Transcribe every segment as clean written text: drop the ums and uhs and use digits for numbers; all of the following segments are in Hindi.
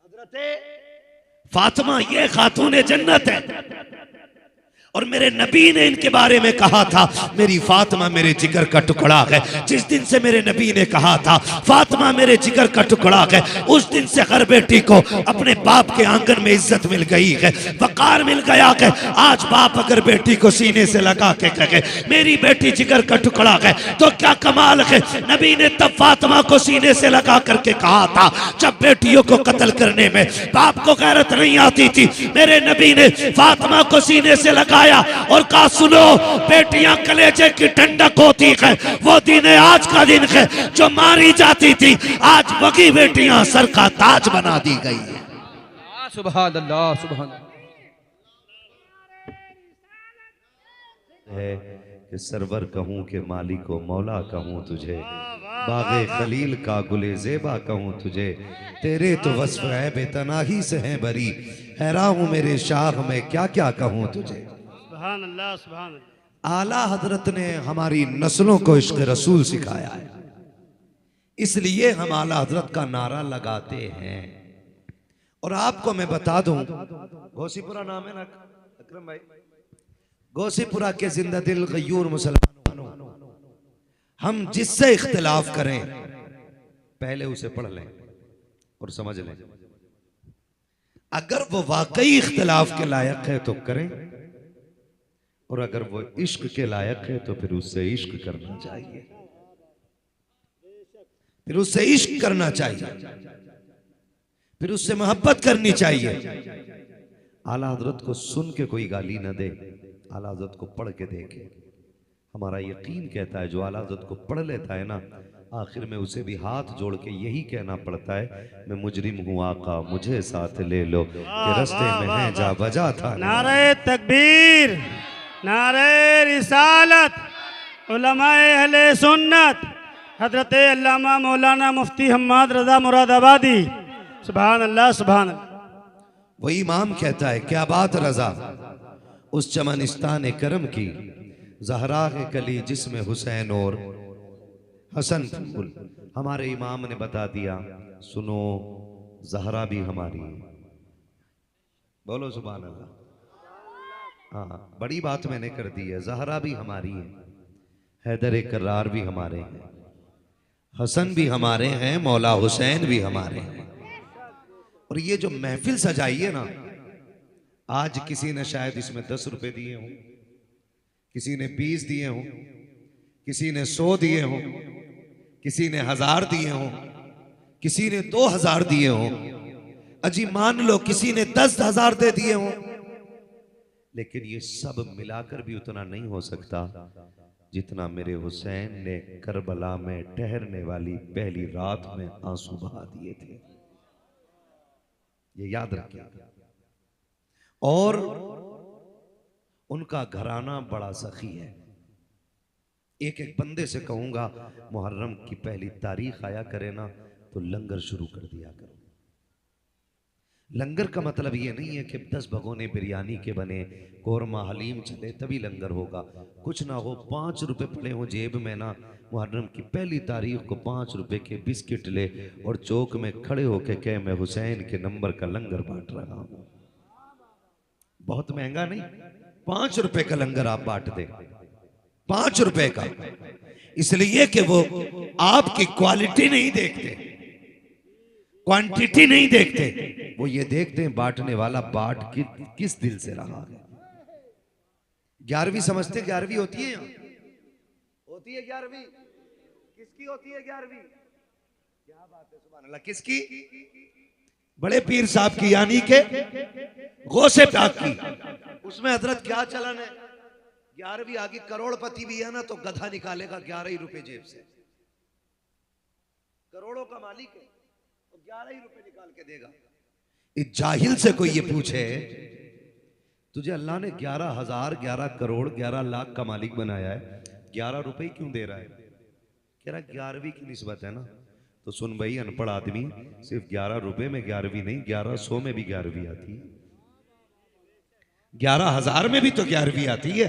हज़रत फातिमा ये खातून जन्नत है और मेरे नबी ने इनके बारे में कहा था मेरी फातिमा मेरे जिगर का टुकड़ा है। जिस दिन से मेरे नबी ने कहा था फातिमा मेरे जिगर का टुकड़ा है, उस दिन से हर बेटी को अपने बाप के आंगन में इज्जत मिल गई है, वकार मिल गया है। आज बाप अगर बेटी को सीने से लगा के कहे मेरी बेटी जिगर का टुकड़ा है तो क्या कमाल है। नबी ने तब फातिमा को सीने से लगा करके कहा था जब बेटियों को कत्ल करने में बाप को गैरत नहीं आती थी। मेरे नबी ने फातिमा को सीने से लगाया और कहा सुनो बेटियां कलेजे की ठंडक होती है, वो दिन आज का दिन है जो मारी जाती थी, आज वही बेटियां सर का ताज बना दी गई है। सुभान अल्लाह सुभान है कि सरवर कहूं कि मालिको मौला कहूं तुझे, बागे खलील का गुले जेबा कहूं तुझे, तेरे तो वस्फ है बेतनाही से हैं बरी, हैरान हूं मेरे शाह में क्या क्या कहूं तुझे। सुभान अल्लाह सुभान अल्लाह। आला हजरत ने हमारी नस्लों को इश्क रसूल सिखाया है, इसलिए हम आला हजरत का नारा लगाते हैं। और आपको मैं बता दूं, गौसीपुरा नाम है ना अकरम भाई, गौसीपुरा के जिंदा दिल गयूर मुसलमानों, हम जिससे इख्तिलाफ करें पहले उसे पढ़ लें और समझ लें, अगर वो वाकई इख्तिलाफ के लायक है तो करें, और अगर वो इश्क के लायक है तो फिर उससे इश्क करना चाहिए, फिर उससे इश्क करना चाहिए, फिर उससे मोहब्बत करनी चाहिए। आला हजरत को सुन के कोई गाली न दे, आला हजरत को पढ़ के देखे। हमारा यकीन कहता है जो आला हजरत को पढ़ लेता है ना, आखिर में उसे भी हाथ जोड़ के यही कहना पड़ता है मैं मुजरिम हूँ आका मुझे साथ ले लो, कि रस्ते में है जा बजा था। नारे तकबीर, नारे रिसालत, उलमाए अहले सुन्नत, हजरत अल्लामा मौलाना मुफ्ती हम्माद रजा मुरादाबादी। सुभान अल्लाह सुभान अल्लाह। वही इमाम कहता है क्या बात रजा उस चमनिस्तान करम की, जहरा के कली जिसमें हुसैन और हसन फूल। हमारे इमाम ने बता दिया सुनो जहरा भी हमारी है, बोलो सुभान अल्लाह। हाँ बड़ी बात मैंने कर दी है, जहरा भी हमारी है, हैदर करार भी हमारे हैं, हसन भी हमारे हैं, मौला हुसैन भी हमारे हैं। और ये जो महफिल सजाई है ना, आज किसी ने शायद इसमें 10 रुपए दिए हों, किसी ने 20 दिए हों, किसी ने 100 दिए हों, किसी ने 1000 दिए हों, किसी ने 2000 दिए हों, अजी मान लो किसी ने 10,000 दे दिए हों, लेकिन ये सब मिलाकर भी उतना नहीं हो सकता जितना मेरे हुसैन ने करबला में ठहरने वाली पहली रात में आंसू बहा दिए थे। ये याद रखिए। और उनका घराना बड़ा सखी है। एक एक बंदे से कहूंगा मुहर्रम की पहली तारीख आया करे ना तो लंगर शुरू कर दिया करो। लंगर का मतलब ये नहीं है कि 10 भगोने बिरयानी के बने, कोरमा हलीम चले तभी लंगर होगा। कुछ ना हो, 5 रुपए पड़े हो जेब में ना, मुहर्रम की पहली तारीख को 5 रुपए के बिस्किट ले और चौक में खड़े होके कहे मैं हुसैन के नंबर का लंगर बांट रहा हूं। बहुत महंगा नहीं, 5 रुपए का लंगर आप बांट दे, 5 रुपए का। इसलिए कि वो आपकी क्वालिटी नहीं देखते, क्वांटिटी नहीं देखते, वो ये देखते हैं बांटने वाला बाट किस दिल से रहा है। 11वीं समझते 11वीं होती है, यहाँ होती है 11वीं, किसकी होती है 11वीं? क्या बात है सुभान अल्लाह, किसकी? बड़े पीर साहब की, यानी के गौसे पाक की। उसमें हजरत क्या चलन है, 11वीं आगे करोड़पति भी है ना तो गधा निकालेगा 11 ही रुपए जेब से, करोड़ों का मालिक है, 11 ही रुपए निकाल के देगा। इस जाहिल से कोई ये पूछे तुझे अल्लाह ने 11,000, 11 करोड़, 11 लाख का मालिक बनाया है, 11 रुपए क्यों दे रहा है? कह रहा 11वीं की निस्बत है ना। तो सुन भाई अनपढ़ आदमी, सिर्फ 11 रुपए में 11वीं नहीं, 1100 में भी 11वीं आती है, 11,000 में भी तो 11वीं आती है,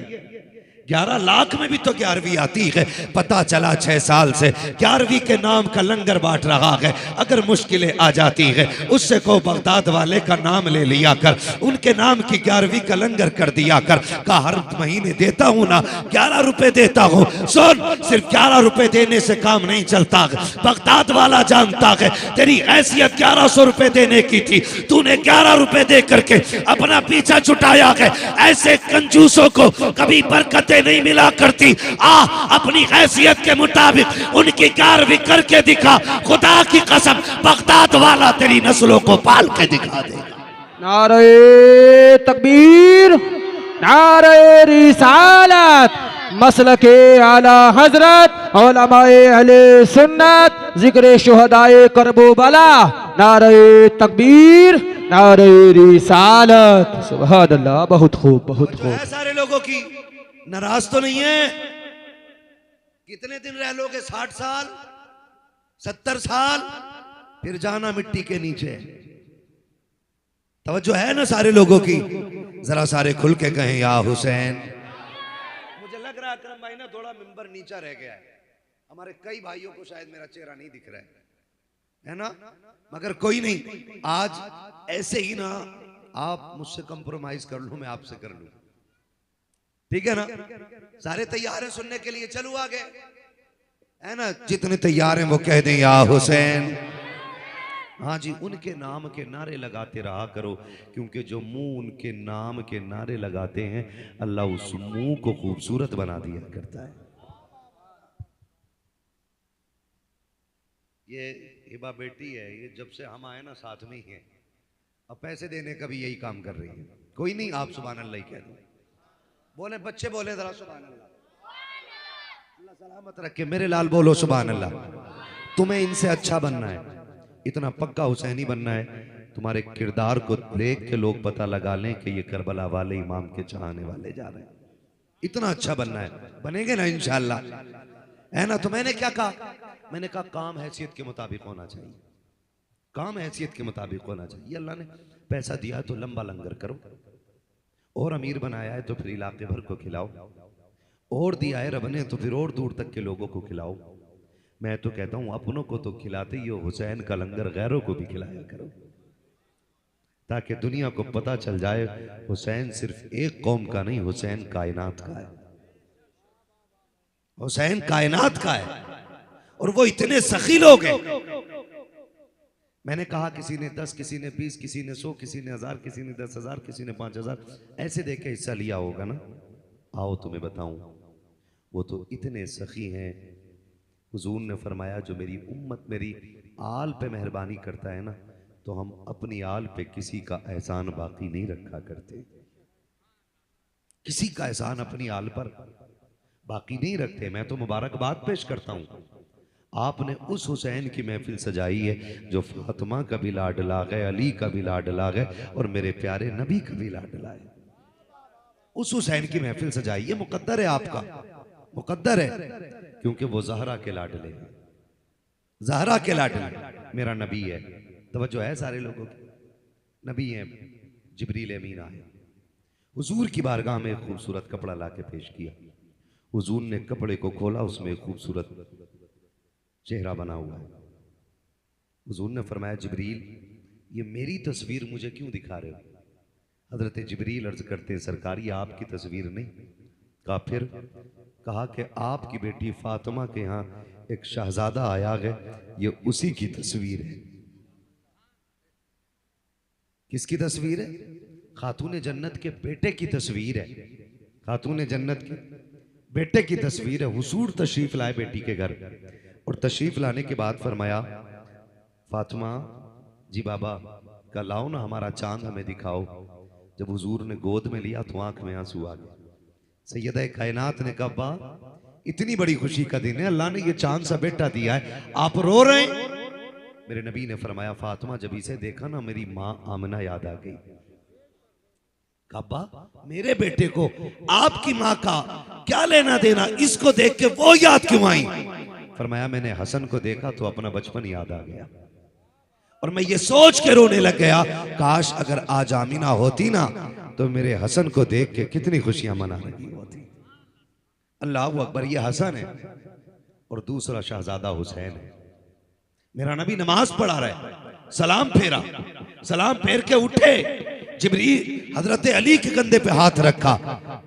11 लाख में भी तो 11वीं आती है। पता चला 6 साल से 11वीं के नाम का लंगर बांट रहा है। अगर मुश्किलें आ जाती है उससे को बगदाद वाले का नाम ले लिया कर, उनके नाम की 11वीं का लंगर कर दिया कर। का हर महीने देता हूं ना, 11 रुपए देता हूं। सुन, सिर्फ 11 रुपए देने से काम नहीं चलता। बगदाद वाला जानता है तेरी हैसियत 1100 रुपए देने की थी, तूने 11 रुपए दे करके अपना पीछा छुटाया है। ऐसे कंजूसों को कभी बरकतें नहीं मिला करती। अपनी हैसियत के मुताबिक उनकी 11वीं करके दिखा। खुदा की कसम बगदाद वाला तेरी नस्लों को पाल के दिखा देगा। नारे तकबीर, नारे रिसालत, मसलके आला हजरत उलमाए अहले सुन्नत, जिक्र शुहदाए करबला। नारे तकबीर, नारे रिसालत। सुभान अल्लाह। बहुत खूब, बहुत खूब। सारे लोगों की नाराज तो नहीं है? कितने दिन रह लोगे? 60 साल, 70 साल, फिर जाना मिट्टी के नीचे। तवज्जो है ना सारे लोगों की? जरा सारे खुल के कहें या हुसैन। मुझे लग रहा है अकरम भाई ना थोड़ा मिंबर नीचा रह गया है। हमारे कई भाइयों को शायद मेरा चेहरा नहीं दिख रहा है ना? मगर कोई नहीं, आज ऐसे ही ना आप मुझसे कंप्रोमाइज कर लो, मैं आपसे कर लूं, ठीक है ना? सारे तैयार हैं सुनने के लिए? चलो आगे, है ना? जितने तैयार हैं वो कह दें या हुसैन। हाँ जी, उनके नाम के नारे लगाते रहा करो, क्योंकि जो मुंह उनके नाम के नारे लगाते हैं अल्लाह उस मुंह को खूबसूरत बना दिया करता है। ये हिबा बेटी है, ये जब से हम आए ना साथ में ही है। अब पैसे देने का भी यही काम कर रही है। कोई नहीं, आप सुभान अल्लाह ही कह दो। बोले बच्चे, बोले जरा सुभान अल्लाह। अल्लाह सलामत रखे। मेरे लाल बोलो सुभान अल्लाह। तुम्हें इनसे अच्छा बनना है, इतना पक्का हुसैनी बनना है, तुम्हारे किरदार को देख के लोग पता लगा लें कि ये करबला वाले इमाम के चाहने वाले जा रहे हैं। इतना अच्छा बनना है, बनेंगे ना इंशाअल्लाह, है ना? तो मैंने क्या कहा? मैंने कहा काम हैसियत के मुताबिक होना चाहिए। काम हैसियत के मुताबिक होना चाहिए। अल्लाह ने पैसा दिया तो लंबा लंगर करो, और अमीर बनाया है तो फिर इलाके भर को खिलाओ, और दिया है रब ने तो फिर और दूर तक के लोगों को खिलाओ। मैं तो कहता हूं अपनों को तो खिलाते ही हो, हुसैन का लंगर गैरों को भी खिलाया करो, ताकि दुनिया को पता चल जाए हुसैन सिर्फ एक कौम का नहीं, हुसैन कायनात का है। हुसैन कायनात का है, और वो इतने सखी लोग हैं। मैंने कहा किसी ने 10, किसी ने 20, किसी ने 100, किसी ने 1000, किसी ने 10,000, किसी ने 5000 ऐसे दे के हिस्सा लिया होगा ना। आओ तुम्हें बताऊं, वो तो इतने सखी हैं। हुजूर ने फरमाया जो मेरी उम्मत मेरी आल पे मेहरबानी करता है ना, तो हम अपनी आल पे किसी का एहसान बाकी नहीं रखा करते। किसी का एहसान अपनी आल पर बाकी नहीं रखते। मैं तो मुबारकबाद पेश करता हूं, आपने उस हुसैन की महफिल सजाई है जो फातिमा का भी लाडला है, अली का भी लाडला है, और मेरे प्यारे नबी का भी लाडला है। उस हुसैन की महफिल सजाई है, मुकद्दर है आपका, मुकद्दर है, क्योंकि वो ज़हरा के लाडले हैं। ज़हरा के लाडले मेरा नबी है। तवज्जो है सारे लोगों की? नबी है, जिब्रील अमीन आए, हुजूर की बारगाह में खूबसूरत कपड़ा लाके पेश किया। हुजूर ने कपड़े को खोला, उसमें खूबसूरत चेहरा बना हुआ है। हुजूर ने फरमाया जिब्रील, ये मेरी तस्वीर मुझे क्यों दिखा रहे हो? हजरत जिब्रील अर्ज करते हैं सरकार ये आपकी तस्वीर नहीं। कहा फिर? कहा कि आपकी बेटी फातिमा के यहाँ एक शहजादा आया है, ये उसी की तस्वीर है। किसकी तस्वीर है? खातून जन्नत के बेटे की तस्वीर है। खातून जन्नत के बेटे की तस्वीर है। हुजूर तशरीफ लाए बेटी के घर, और तशरीफ लाने के बाद फरमाया फातिमा जी बाबा का लाओ ना हमारा चांद हमें दिखाओ। जब हुजूर ने गोद में लिया तो आंख में आंसू आ गए। सैयदा कायनात ने कहा बा इतनी बड़ी खुशी का दिन है, अल्लाह ने ये चांद सा बेटा दिया है, आप रो रहे हैं? मेरे नबी ने फरमाया फातिमा जब इसे देखा ना मेरी माँ आमना याद आ गई। कहा मेरे बेटे को आपकी माँ का क्या लेना देना, इसको देख के वो याद क्यों आई? फरमाया मैंने हसन को देखा तो अपना बचपन याद आ गया, और मैं ये सोच के रोने लग गया काश अगर आज आमीना होती ना तो मेरे हसन को देख के कितनी खुशियां मना रही होती। अल्लाह अकबर, ये हसन है और दूसरा शहजादा हुसैन है। मेरा नबी नमाज पढ़ा रहा है, सलाम फेरा, सलाम फेर के उठे, जिब्रील हजरत अली के कंधे पे हाथ रखा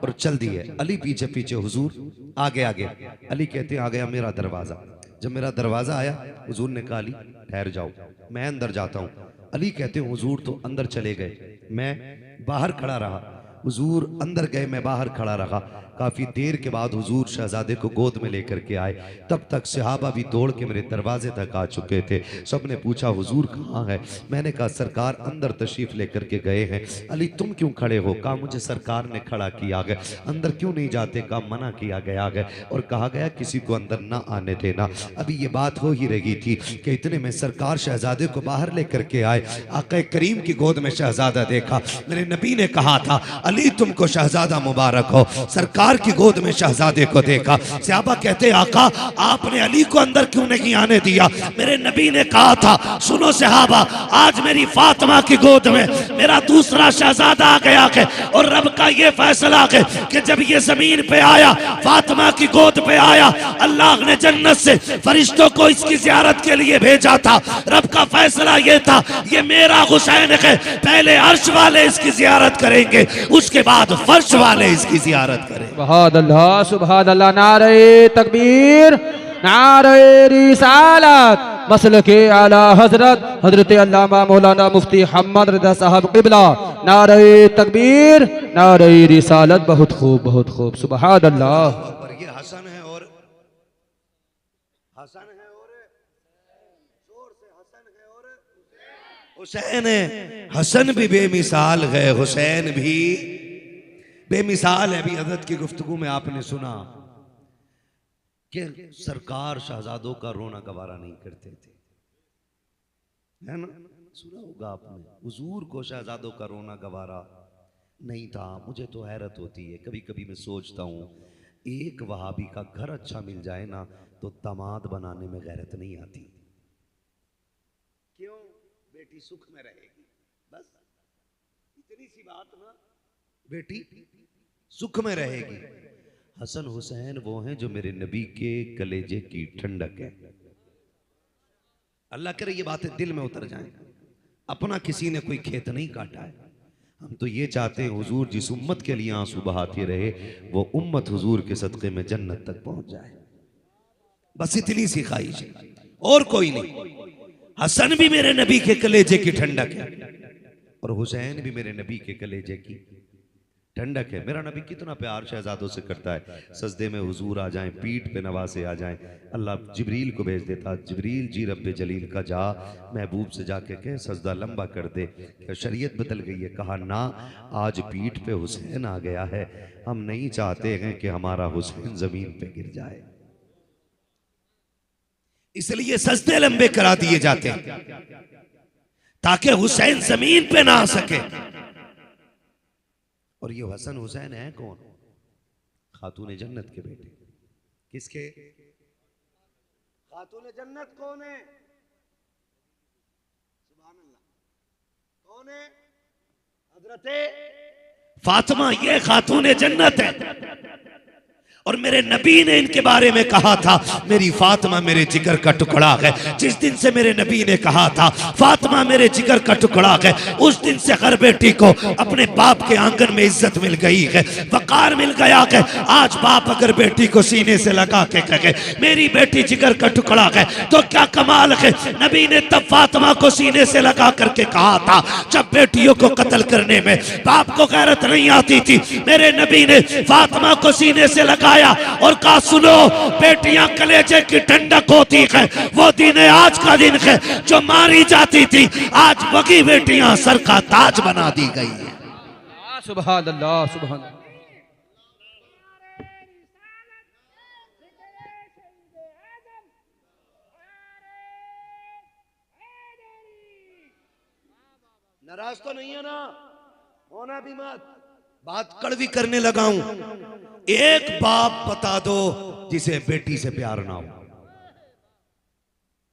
और चल दिए। अली पीछे पीछे, हुजूर आगे आगे। अली कहते आ गया मेरा दरवाजा। जब मेरा दरवाजा आया, हुजूर ने कहा अली ठहर जाओ, मैं अंदर जाता हूँ। अली कहते हुजूर तो अंदर चले गए, मैं बाहर खड़ा रहा। हुजूर अंदर गए, मैं बाहर खड़ा रहा। काफी देर के बाद हुजूर शहजादे को गोद में लेकर के आए। तब तक सहाबा भी दौड़ के मेरे दरवाजे तक आ चुके थे। सबने पूछा हुजूर कहाँ है? मैंने कहा सरकार अंदर तशरीफ लेकर के गए हैं। अली तुम क्यों खड़े हो? कहा मुझे सरकार ने खड़ा किया गया। अंदर क्यों नहीं जाते? कहा मना किया गया है और कहा गया किसी को अंदर ना आने देना। अभी ये बात हो ही रही थी कि इतने में सरकार शहजादे को बाहर लेकर के आए। आका करीम की गोद में शहजादा देखा। मेरे नबी ने कहा था अली तुमको शहजादा मुबारक हो। सरकार की गोद में शहजादे को देखा। सहाबा कहते आका आपने अली को अंदर क्यों नहीं आने दिया? मेरे नबी ने कहा था सुनो सहाबा, आज मेरी फातिमा की गोद में मेरा दूसरा शहजादा आ गया है और रब का ये फैसला है कि जब ये जमीन पे आया, फातिमा की गोद पे आया, अल्लाह ने जन्नत से फरिश्तों को इसकी जियारत के लिए भेजा था। रब का फैसला ये था ये मेरा हुसैन है, पहले अर्श वाले इसकी जियारत करेंगे, उसके बाद फर्श वाले इसकी जियारत करेंगे। सुभान अल्लाह, सुभान अल्लाह। नारे तकबीर, नारे रिसालत, मसलके आला हजरत हजरत अल्लामा मौलाना मुफ्ती मोहम्मद रज़ा साहब क़िबला। नारे तकबीर, नारे रिसालत। बहुत खूब, बहुत खूब, सुभान अल्लाह। ये हसन है और हसन है और जोर से हसन है और हुसैन है। हसन भी बेमिसाल है, हुसैन भी बेमिसाल है। अभी हजरत की गुफ्तगू में आपने सुना कि सरकार शहजादों का रोना गवारा नहीं करते थे, है ना? सुना होगा आपने, हुजूर को शहजादों का रोना गवारा नहीं था। मुझे तो हैरत होती है, कभी कभी मैं सोचता हूँ एक वहाबी का घर अच्छा मिल जाए ना तो दामाद बनाने में गैरत नहीं आती। क्यों? बेटी सुख में रहेगी, बस इतनी सी बात ना, बेटी सुख में रहेगी। हसन हुसैन वो हैं जो मेरे नबी के कलेजे की ठंडक है। अल्लाह करे ये बातें दिल में उतर जाएं। अपना किसी ने कोई खेत नहीं काटा है। हम तो ये चाहते हैं हुजूर जिस उम्मत के लिए आंसू बहाते रहे वो उम्मत हुजूर के सदक़े में जन्नत तक पहुंच जाए, बस इतनी सी ख्वाहिश है और कोई नहीं। हसन भी मेरे नबी के कलेजे की ठंडक है और हुसैन भी मेरे नबी के कलेजे की ठंडक है। मेरा नबी कितना प्यार शहजादों से करता है। सजदे में हुजूर आ जाएं, पीठ पे नवासे आ जाएं, अल्लाह जिब्रील को भेज देता, जिब्रील जी रब्बे जलील का जा महबूब से जाके कह सजदा लंबा कर दे। क्या शरीयत बदल गई है? कहा ना, आज पीठ पे हुसैन आ गया है, हम नहीं चाहते हैं कि हमारा हुसैन जमीन पे गिर जाए, इसलिए सजदे लंबे करा दिए जाते हैं ताकि हुसैन जमीन पे ना आ सके। और ये हसन हुसैन है कौन? खातून जन्नत के बेटे। किसके? खातून जन्नत कौन है? सुभान अल्लाह, कौन है? हजरत फातिमा, ये खातून जन्नत है। और मेरे नबी ने इनके बारे में कहा था मेरी फातिमा मेरे जिगर का टुकड़ा है। जिस दिन से मेरे नबी ने कहा था फातिमा मेरे जिगर का टुकड़ा है, उस दिन से हर बेटी को अपने बाप के आंगन में इज्जत मिल गई है, वकार मिल गया है। आज बाप अगर बेटी को सीने से लगा के कहे मेरी बेटी जिगर का टुकड़ा है तो क्या कमाल है। नबी ने तब फातिमा को सीने से लगा करके कहा था जब बेटियों को कत्ल करने में बाप को गैरत नहीं आती थी। मेरे नबी ने फातिमा को सीने से लगा और कहा सुनो बेटियां कलेजे की ठंडक होती है, वो दिन आज का दिन है जो मारी जाती थी, आज वही बेटियां सर का ताज बना दी गई है। सुभान अल्लाह, सुभान अल्लाह। नाराज तो नहीं है ना? होना भी मत। बात कड़वी करने लगा हूं। एक बाप बता दो जिसे बेटी से प्यार ना हो।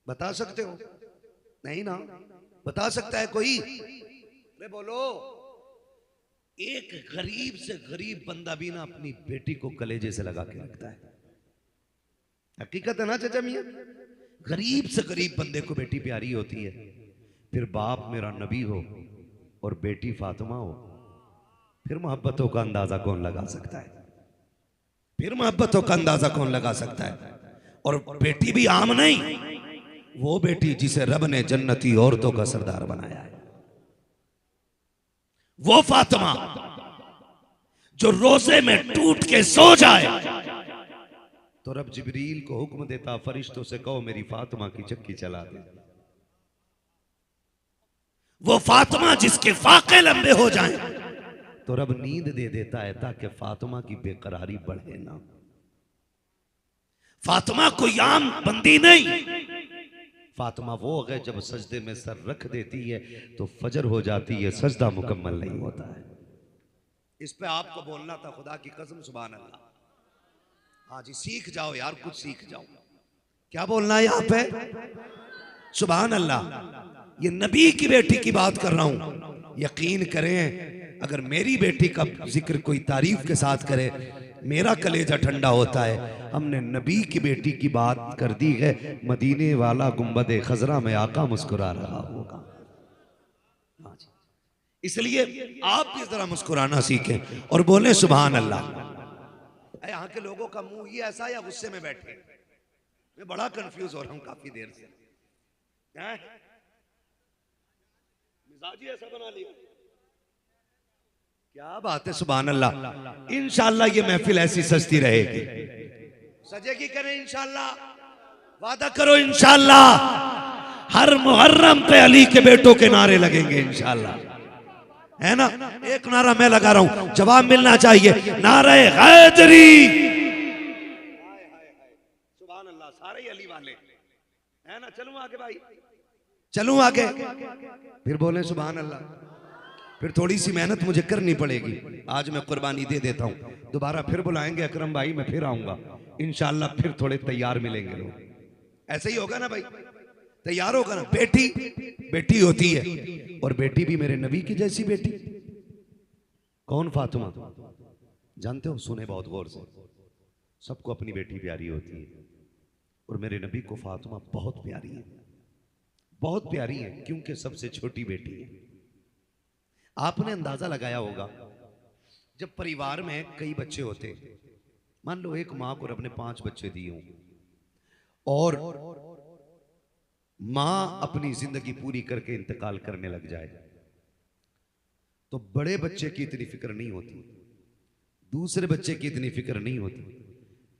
बता सकते हो? नहीं ना? बता सकता है कोई? अरे बोलो। एक गरीब से गरीब बंदा भी ना अपनी बेटी को कलेजे से लगा के रखता है। हकीकत है ना चाचा मियां? गरीब से गरीब बंदे को बेटी प्यारी होती है। फिर बाप मेरा नबी हो और बेटी फातिमा हो, फिर मोहब्बतों का अंदाजा कौन लगा सकता है? फिर मोहब्बतों का अंदाजा कौन लगा सकता है? और बेटी भी आम नहीं, वो बेटी जिसे रब ने जन्नती औरतों का सरदार बनाया है, वो फातिमा जो रोजे में टूट के सो जाए तो रब जिब्रील को हुक्म देता, फरिश्तों से कहो मेरी फातिमा की चक्की चला दे। वो फातिमा जिसके फाके लंबे हो जाएं तो रब नींद दे देता है ताकि फातिमा की बेकरारी बढ़े ना। फातिमा कोई आम बंदी नहीं, फातिमा वो है जब सजदे में सर रख देती है तो फजर हो जाती है, सजदा मुकम्मल नहीं होता है। इस पे आपको बोलना था, खुदा की कसम, सुभान अल्लाह। हाँ जी, सीख जाओ यार, कुछ सीख जाओ। क्या बोलना है यहाँ पे? सुभान अल्लाह। ये नबी की बेटी की बात कर रहा हूं। यकीन करें, अगर मेरी बेटी का जिक्र कोई तारीफ के साथ करे मेरा कलेजा ठंडा होता है। हमने नबी की बेटी की बात कर दी है। मदीने वाला गुंबदे खजरा में आका मुस्कुरा रहा होगा। हाँ जी, इसलिए आप भी जरा मुस्कुराना सीखें और बोले सुभान अल्लाह। यहाँ के लोगों का मुंह ही ऐसा या गुस्से में बैठे? मैं बड़ा कंफ्यूज हो रहा हूं काफी देर से। मिजाज ही ऐसा बना लिया। क्या बात है, सुभान अल्लाह। इंशाअल्लाह ये महफिल ऐसी सजती रहेगी, सजेगी। करें इंशाअल्लाह, वादा करो इंशाअल्लाह। हर मुहर्रम पे अली के बेटों के नारे लगेंगे इंशाअल्लाह, है ना? एक नारा मैं लगा रहा हूं, जवाब मिलना चाहिए। नारे हैदरी। सुभान अल्लाह, सारे अली वाले, है ना? चलूं आगे भाई, चलूं आगे, फिर बोले सुभान अल्लाह। फिर थोड़ी सी मेहनत मुझे करनी पड़ेगी। आज मैं कुर्बानी दे देता हूं, दोबारा फिर बुलाएंगे अकरम भाई, मैं फिर आऊंगा इंशाअल्लाह। फिर थोड़े तैयार मिलेंगे लोग, ऐसे ही होगा ना भाई? तैयार होगा ना? बेटी बेटी होती है, और बेटी भी मेरे नबी की जैसी बेटी। कौन? फातिमा। जानते हो? सुने बहुत गौर से। सबको अपनी बेटी प्यारी होती है, और मेरे नबी को फातिमा बहुत प्यारी है, बहुत प्यारी है, क्योंकि सबसे छोटी बेटी है। आपने अंदाजा लगाया होगा, जब परिवार में कई बच्चे होते, मान लो एक मां को रब ने 5 बच्चे दिए हों, और मां अपनी जिंदगी पूरी करके इंतकाल करने लग जाए, तो बड़े बच्चे की इतनी फिक्र नहीं होती, दूसरे बच्चे की इतनी फिक्र नहीं होती,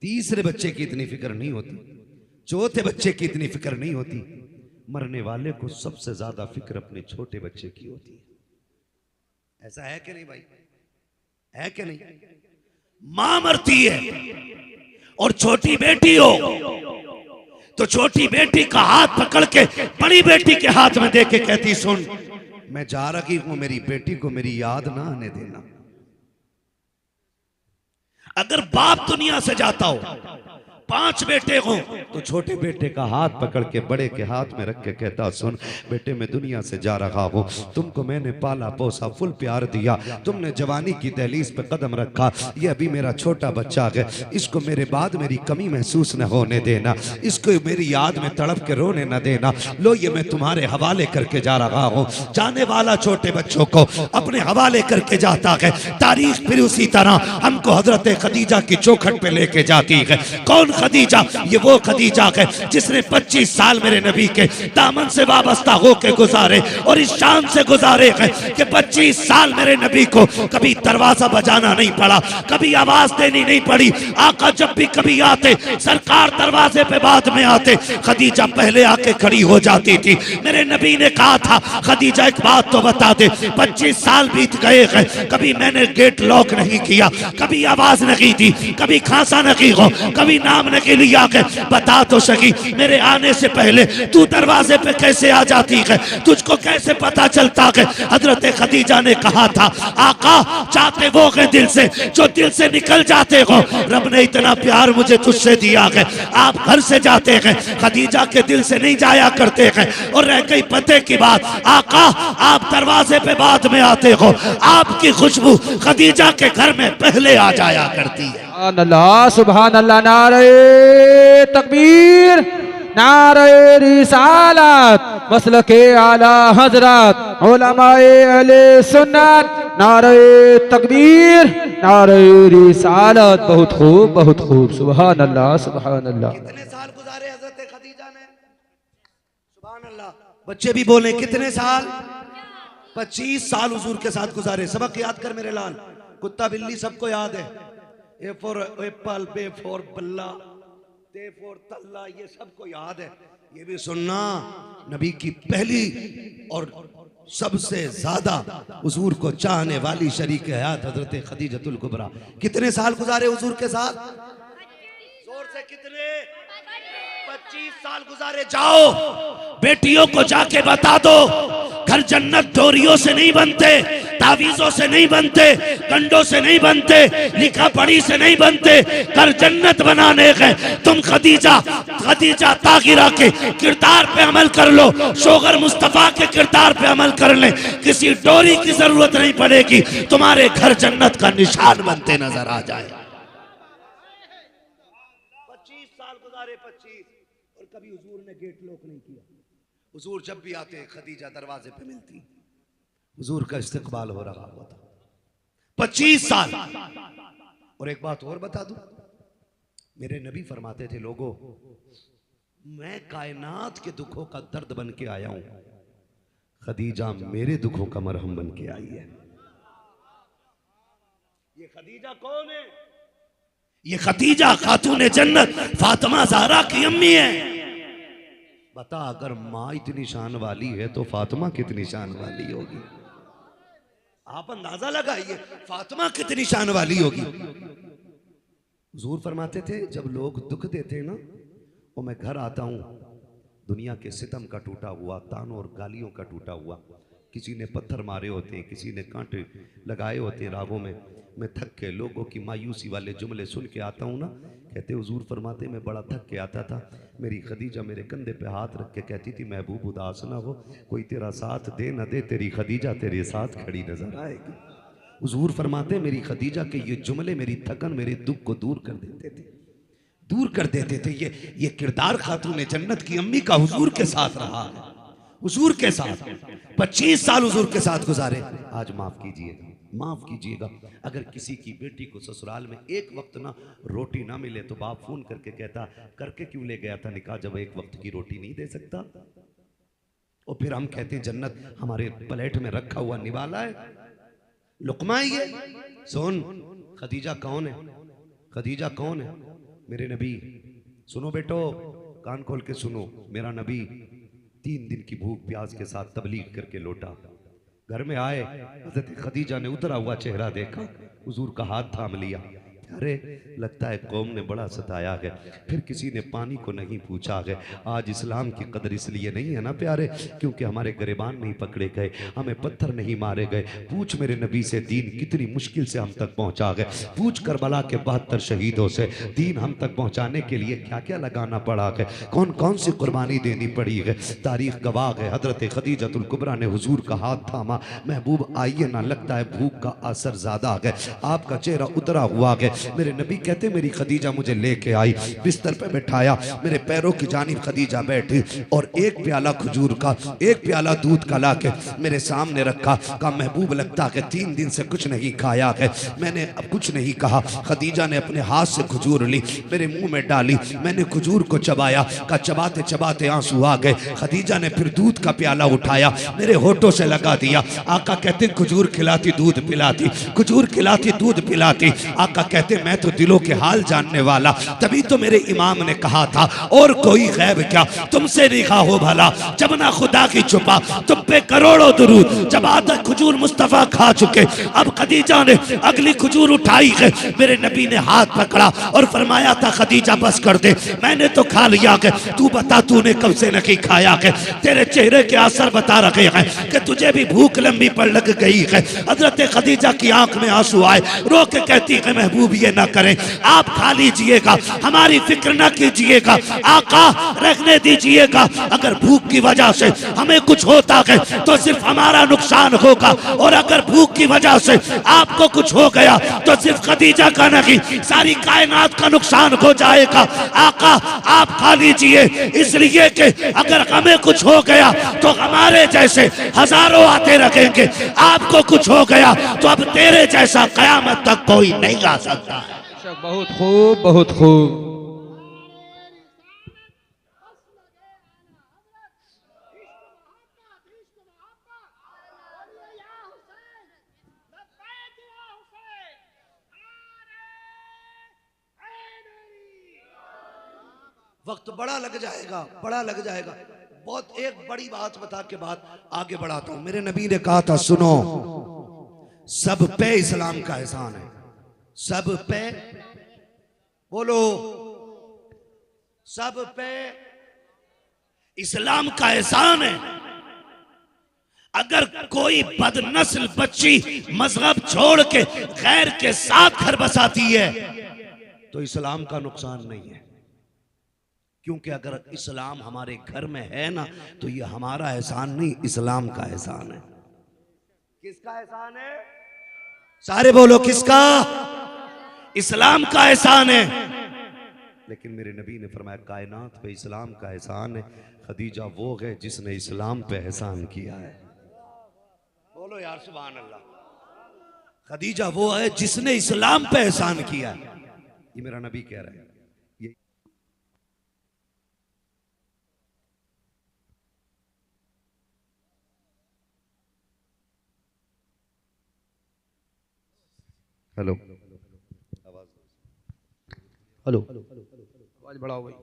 तीसरे बच्चे की इतनी फिक्र नहीं होती, चौथे बच्चे की इतनी फिक्र नहीं होती। मरने वाले को सबसे ज्यादा फिक्र अपने छोटे बच्चे की होती है। ऐसा है कि नहीं भाई? है कि नहीं? मां मरती है और छोटी बेटी हो तो छोटी बेटी का हाथ पकड़ के बड़ी बेटी के हाथ में दे के कहती, सुन मैं जा रही हूं, मेरी बेटी को मेरी याद ना आने देना। अगर बाप दुनिया से जाता हो, 5 बेटे हो, तो छोटे बेटे का हाथ पकड़ के बड़े के हाथ में रख के कहता, सुन बेटे मैं दुनिया से जा रहा हूं, तुमको मैंने पाला पोसा, फुल प्यार दिया, तुमने जवानी की दहलीज पे कदम रखा, ये अभी मेरा छोटा बच्चा है, इसको मेरे बाद मेरी कमी महसूस न होने देना, इसको मेरी याद में तड़प के रोने न देना। लो ये मैं तुम्हारे हवाले करके जा रहा हूं। जाने वाला छोटे बच्चों को अपने हवाले करके जाता है। तारीख फिर उसी तरह हमको हजरत खदीजा की चौखट पे लेके जाती है। कौन खदीजा? ये वो खदीजा है जिसने 25 साल मेरे नबी के दामन से वाबस्ता होके गुजारे, और इस शान से गुजारे हैं कि 25 साल मेरे नबी को कभी दरवाजा बजाना नहीं पड़ा, कभी आवाज देनी नहीं पड़ी। आका जब भी कभी आते, सरकार दरवाजे पे बाद में आते, खदीजा पहले आके खड़ी हो जाती थी। मेरे नबी ने कहा था, खदीजा एक बात तो बता दे, 25 साल बीत गए हैं, कभी मैंने गेट लॉक नहीं किया, कभी आवाज नहीं दी, कभी खांसा नहीं हो, कभी नाम सामने के लिए आके बता तो सकी, मेरे आने से पहले तू दरवाजे पे कैसे आ जाती है, तुझको कैसे पता चलता है। हजरत खदीजा ने कहा था, आका चाहते वो है दिल से जो दिल से निकल जाते हो। रब ने इतना प्यार मुझे तुझसे दिया है, आप घर से जाते हैं, खदीजा के दिल से नहीं जाया करते हैं। और रह गई पते की बात, आका आप दरवाजे पे बाद में आते हो, आपकी खुशबू खदीजा के घर में पहले आ जाया करती है। सुभान अल्लाह, सुभान अल्लाह। नारे तकबीर, नारे रिसालत, मसलके आला हजरत उलमाए अहले सुन्नत, नारे तकबीर, नारे रिसालत। बहुत खूब, बहुत खूब। सुभान अल्लाह, सुभान अल्लाह। कितने साल गुजारे हजरत खदीजा ने? सुभान अल्लाह। बच्चे भी बोले कितने साल? 25 साल हुजूर के साथ गुजारे। सबक याद कर मेरे लाल, कुत्ता बिल्ली सबको याद है। ए फॉर एप्पल, बे फॉर बल्ला, ते फॉर तल्ला, ये सबको याद है। ये भी सुनना, नबी की पहली और सबसे ज्यादा हुजूर को चाहने वाली शरीक हयात हजरत खदीजतुल कुबरा। कितने साल गुजारे हुजूर के साथ? जोर से कितने? 25 साल गुजारे। जाओ बेटियों को जाके बता दो, घर जन्नत डोरियों से नहीं बनते, तावीजों से नहीं बनते, कंडों से नहीं बनते, लिखा पढ़ी से नहीं बनते। घर जन्नत बनाने के तुम खदीजा ताहिरा के किरदार पे अमल कर लो, शोगर मुस्तफा के किरदार पे अमल कर ले, किसी डोरी की जरूरत नहीं पड़ेगी, तुम्हारे घर जन्नत का निशान बनते नजर आ जाए। 25 साल गुजारे, 25, और कभी हुजूर ने गेट लॉक नहीं किया। हुजूर जब भी आते खदीजा दरवाजे पे मिलती, हुजूर का इस्तकबाल हो रहा होता। 25 साल। और एक बात और बता दूं, मेरे नबी फरमाते थे, लोगों मैं कायनात के दुखों का दर्द बन के आया हूं, खदीजा मेरे दुखों का मरहम बन के आई है। ये खदीजा कौन है? ये खदीजा खातून जन्नत फातिमा ज़हरा की अम्मी है। बता, अगर माँ इतनी शान वाली है तो फातिमा कितनी शान वाली होगी? आप अंदाजा लगाइए फातिमा कितनी शान वाली होगी। हुजूर फरमाते थे, जब लोग दुख देते ना, और मैं घर आता हूँ, दुनिया के सितम का टूटा हुआ, तानों और गालियों का टूटा हुआ, किसी ने पत्थर मारे होते हैं, किसी ने कांटे लगाए होते हैं राहों में, मैं थक के लोगों की मायूसी वाले जुमले सुन के आता हूँ ना, कहते हुजूर फरमाते मैं बड़ा थक के आता था, मेरी खदीजा मेरे कंधे पे हाथ रख के कहती थी, महबूब उदास ना हो, कोई तेरा साथ दे न दे, तेरी खदीजा तेरे साथ खड़ी नजर आएगी। हुजूर फरमाते मेरी खदीजा के ये जुमले मेरी थकन, मेरे दुख को दूर कर देते थे, दूर कर देते थे। ये किरदार खातून जन्नत की अम्मी का हुजूर के साथ रहा है, हुजूर के साथ 25 साल हुजूर के साथ गुजारे। आज माफ कीजिएगा, माफ कीजिएगा, अगर किसी की बेटी को ससुराल में एक वक्त ना रोटी ना मिले तो बाप फोन करके कहता, करके क्यों ले गया था निकाह जब एक वक्त की रोटी नहीं दे सकता? और फिर हम कहते हैं जन्नत हमारे प्लेट में रखा हुआ निवाला है, लुकमा ही है। सुन, खदीजा कौन है? खदीजा कौन है? मेरे नबी, सुनो बेटो, कान खोल के सुनो, मेरा नबी 3 दिन की भूख प्यास के साथ तबलीग करके लौटा, घर में आए, हज़रत खदीजा ने उतरा हुआ चेहरा देखा, हुजूर का हाथ थाम लिया, अरे लगता है कौम ने बड़ा सताया है। फिर किसी ने पानी को नहीं पूछा है। आज इस्लाम की कदर इसलिए नहीं है ना प्यारे, क्योंकि हमारे गिरबान नहीं पकड़े गए, हमें पत्थर नहीं मारे गए। पूछ मेरे नबी से दीन कितनी मुश्किल से हम तक पहुंचा गए, पूछ करबला के 72 शहीदों से दीन हम तक पहुंचाने के लिए क्या क्या लगाना पड़ा है, कौन कौन सी कुर्बानी देनी पड़ी है। तारीख गवाह है, हजरत खदीजतुल कुबरा ने हुजूर का हाथ थामा, महबूब आइए ना, लगता है भूख का असर ज्यादा है, आपका चेहरा उतरा हुआ है। मेरे नबी कहते मेरी खदीजा मुझे लेके आई, बिस्तर पे बैठाया, मेरे पैरों की जानिब खदीजा बैठी और एक प्याला खजूर का, एक प्याला दूध का लाके मेरे सामने रखा। कहा महबूब लगता है 3 दिन से कुछ नहीं खाया है। मैंने अब कुछ नहीं कहा। खदीजा ने अपने हाथ से खजूर ली, मेरे मुंह में डाली, मैंने खजूर को चबाया, का चबाते चबाते आंसू आ गए। खदीजा ने फिर दूध का प्याला उठाया, मेरे होठों से लगा दिया। आका कहते खजूर खिलाती दूध पिलाती, खजूर खिलाती दूध पिलाती। आका कहते कहते मैं तो दिलों के हाल जानने वाला। तभी तो मेरे इमाम ने कहा था और कोई गैब क्या तुमसे नहीं खा हो भला, जब ना खुदा की छुपा तुम पे करोड़ों दुरूद। जब आधा खजूर मुस्तफा खा चुके, अब खदीजा ने अगली खजूर उठाई है। मेरे नबी ने हाथ पकड़ा और फरमाया था खदीजा बस कर दे, मैंने तो खा लिया के, तू बता तूने कब से नहीं खाया के? तेरे चेहरे के असर बता रखे हैं कि तुझे भी भूख लंबी पड़ लग गई है। हजरत खदीजा की आंख में आंसू आए, रो के कहती है महबूब ये ना करें, आप खा लीजिएगा, हमारी फिक्र ना कीजिएगा, आका रखने दीजिएगा। अगर भूख की वजह से हमें कुछ होता है तो सिर्फ हमारा नुकसान होगा, और अगर भूख की वजह से आपको कुछ हो गया तो सिर्फ खदीजा का नहीं सारी कायनात का नुकसान हो जाएगा। आका आप खा लीजिए, इसलिए कि अगर हमें कुछ हो गया तो हमारे जैसे हजारों आते रखेंगे, आपको कुछ हो गया तो अब तेरे जैसा कयामत तक कोई नहीं आ सकता। बहुत खूब, बहुत खूब। वक्त बड़ा लग जाएगा, बड़ा लग जाएगा। बहुत एक बड़ी बात बता के बाद आगे बढ़ाता हूं। मेरे नबी ने कहा था सुनो, सब पे इस्लाम का एहसान है, सब पे बोलो, सब पे इस्लाम का एहसान है। अगर कोई बदनस्ल बच्ची मजहब छोड़ के गैर के साथ घर बसाती है तो इस्लाम का नुकसान नहीं है, क्योंकि अगर इस्लाम हमारे घर में है ना तो ये हमारा एहसान नहीं, इस्लाम का एहसान है। किसका एहसान है? सारे बोलो किसका? इस्लाम का एहसान है। लेकिन मेरे नबी ने फरमाया कायनात पे इस्लाम का एहसान है। खदीजा वो है जिसने इस्लाम पे एहसान किया है। बोलो यार सुभान अल्लाह। खदीजा वो है जिसने इस्लाम पे एहसान किया है। ये मेरा नबी कह रहा है। हेलो, हेलो, आवाज बढ़ाओ भाई।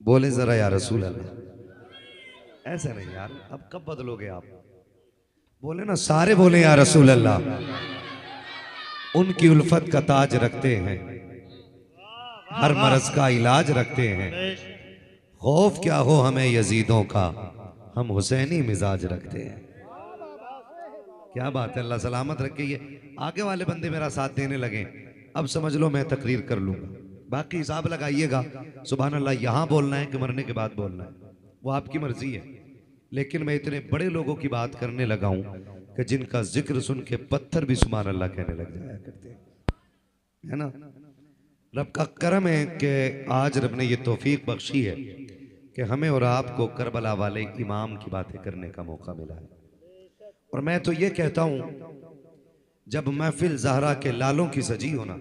बोले जरा या रसूल अल्लाह। ऐसे नहीं यार, अब कब बदलोगे आप? बोले ना, सारे बोले या रसूल अल्लाह। उनकी उल्फत का ताज रखते हैं, हर मरज का इलाज रखते हैं। खौफ क्या हो हमें यजीदों का, हम हुसैनी मिजाज रखते हैं। क्या बात है, अल्लाह सलामत रखे। ये आगे वाले बंदे मेरा साथ देने लगे, अब समझ लो मैं तकरीर कर लूंगा, बाकी हिसाब लगाइएगा। सुभान अल्लाह, यहां बोलना है कि मरने के बाद बोलना है वो आपकी मर्जी है। लेकिन मैं इतने बड़े लोगों की बात करने लगा हूं कि जिनका जिक्र सुन के पत्थर भी सुभान अल्लाह कहने लग जाया करते हैं, है ना। रब का करम है कि आज रब ने ये तौफीक बख्शी है कि हमें और आपको करबला वाले इमाम की बातें करने का मौका मिला है। और मैं तो ये कहता हूं, जब महफिल ज़हरा के लालों की सजी हो ना,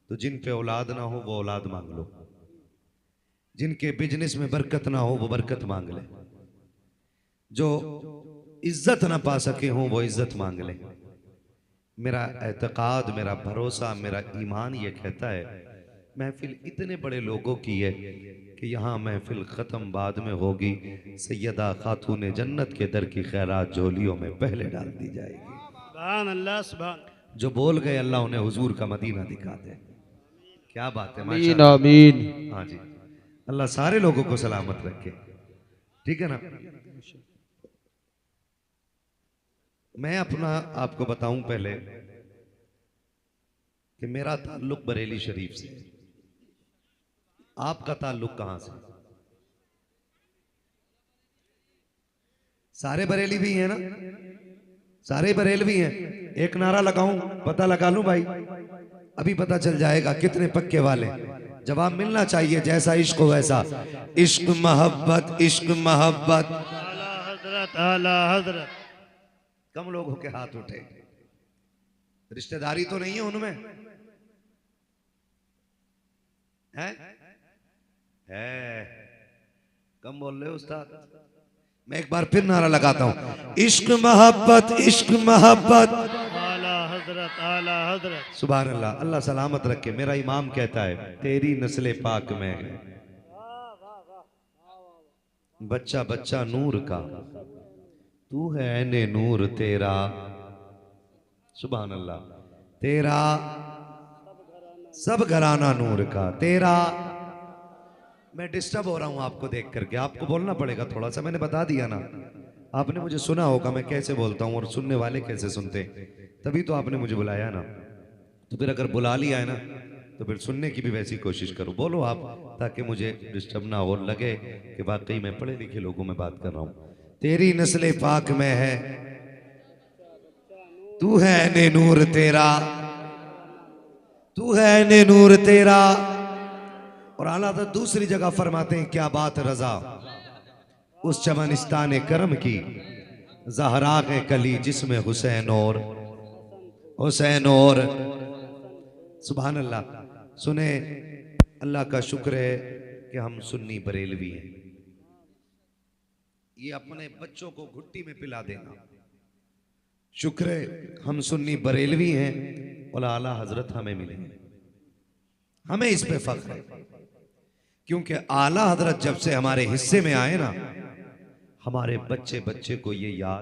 तो जिन पे औलाद ना हो वो औलाद मांग लो, जिनके बिजनेस में बरकत ना हो वो बरकत मांग ले, जो इज्जत ना पा सके हो वो इज्जत मांग ले। मेरा एतकाद, मेरा भरोसा, मेरा ईमान ये कहता है महफिल इतने बड़े लोगों की है कि यहाँ महफिल ख़त्म बाद में होगी, सैयदा खातून जन्नत के दर की खैरात झोलियों में पहले डाल दी जाएगी। सुभान अल्लाह, सुभान। जो बोल गए अल्लाह उन्हें हुजूर का मदीना दिखा दे। क्या बात है, आमीन माशाअल्लाह। आमीन। हाँ जी, अल्लाह सारे लोगों को सलामत रखे, ठीक है ना। मैं अपना आपको बताऊं पहले कि मेरा ताल्लुक बरेली शरीफ से, आपका ताल्लुक कहां से? सारे बरेली भी हैं ना, सारे बरेलवी हैं। एक नारा लगाऊं, पता लगा लूं भाई, अभी पता चल जाएगा कितने पक्के वाले। जवाब मिलना चाहिए, जैसा इश्क हो वैसा। इश्क मोहब्बत, इश्क मोहब्बत। आला हजरत, आला हजरत। कम लोगों के हाथ उठे, रिश्तेदारी तो नहीं है उनमें, है? कम बोल रहे हो उस्ताद। मैं एक बार फिर नारा लगाता हूं, इश्क मोहब्बत, इश्क मोहब्बत। आला हजरत, आला हजरत। सुभान अल्लाह, अल्लाह सलामत रखे। मेरा इमाम कहता है, तेरी नस्ल पाक में है बच्चा बच्चा नूर का, तू है ऐने नूर तेरा। सुभान अल्लाह, तेरा सब घराना नूर का, तेरा। मैं डिस्टर्ब हो रहा हूं आपको देख करके, आपको बोलना पड़ेगा थोड़ा सा। मैंने बता दिया ना, आपने मुझे सुना होगा मैं कैसे बोलता हूं और सुनने वाले कैसे सुनते, तभी तो आपने मुझे बुलाया ना। तो फिर अगर बुला लिया है ना, तो फिर सुनने की भी वैसी कोशिश करो। बोलो आप, ताकि मुझे डिस्टर्ब ना हो, लगे कि वाकई मैं पढ़े लिखे लोगों में बात कर रहा हूं। तेरी नस्ल पाक में है, तू है ऐने नूर तेरा, तू है ऐने नूर तेरा। और आला तो दूसरी जगह फरमाते हैं, क्या बात रजा उस चमनिस्तान करम की, ज़हरा के कली जिसमें हुसैन और हुसैन और। सुभान अल्लाह। सुने, अल्लाह का शुक्र है कि हम सुन्नी बरेलवी हैं। ये अपने बच्चों को घुट्टी में पिला देना, शुक्र है हम सुन्नी बरेलवी हैं और आला हजरत हमें मिले। हमें इस पे फख्र है, क्योंकि आला हजरत जब से हमारे हिस्से में आए ना, हमारे बच्चे बच्चे को ये याद